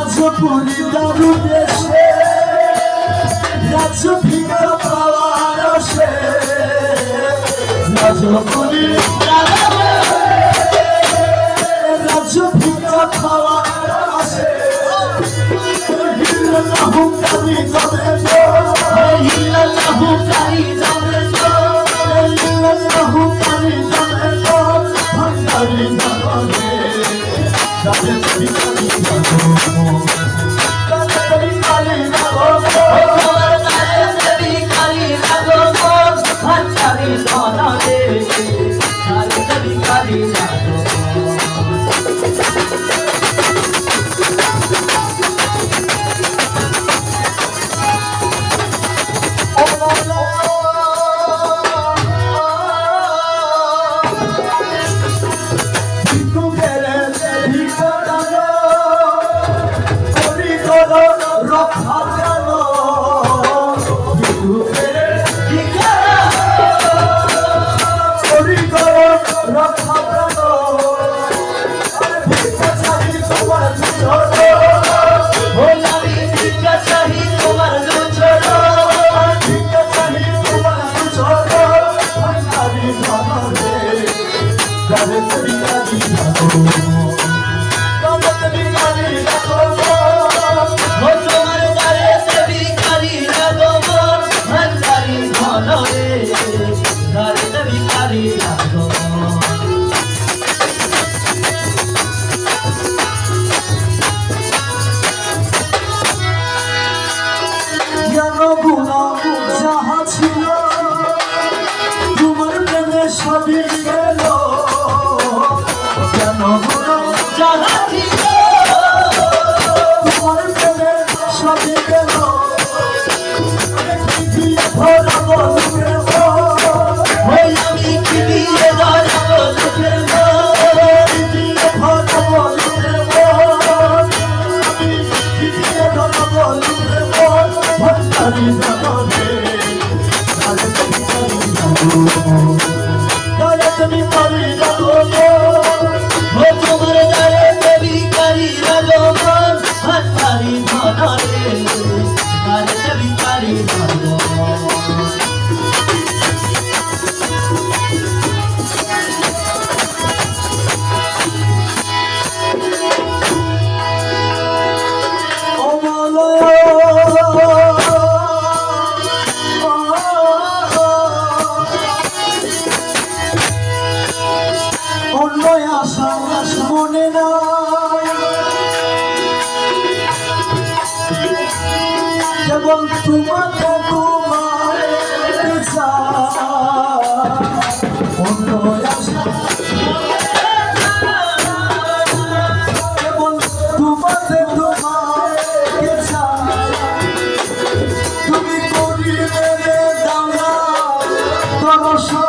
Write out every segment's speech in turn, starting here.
রাজপুরী দারু দেশে রাজভিকা পাওয়ার আসে রাজপুরী রাজভিকা পাওয়ার আসে হিল্লাল্লাহু কারি যাবে হিল্লাল্লাহু কারি যাবে হিল্লাল্লাহু কারি যাবে ভান্ডারি যাবে যাবে কারি যাবে যাহা ছিল তোমার প্রেমে সবই গেল কেন যাহা ছিল তোমার প্রেমে সবই গেল আমি কি দিয়ে ধরাবো লোকের মনে না কেবল তোমাকে তোমার অন্য আশা কেবল তোমাকে তোমার তুমি করিবে দাও না দর্শন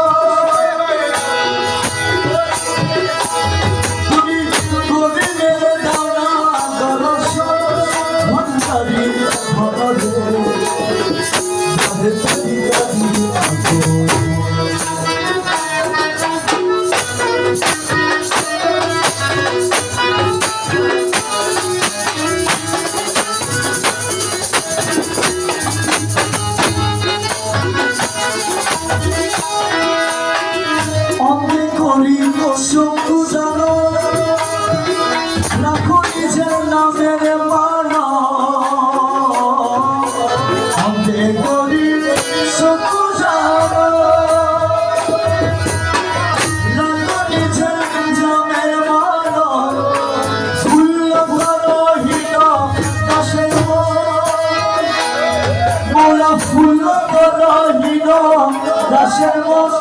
দাসের মন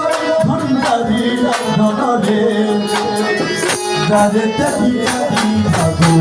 ভণ্ডারি যারে দেখি থাকো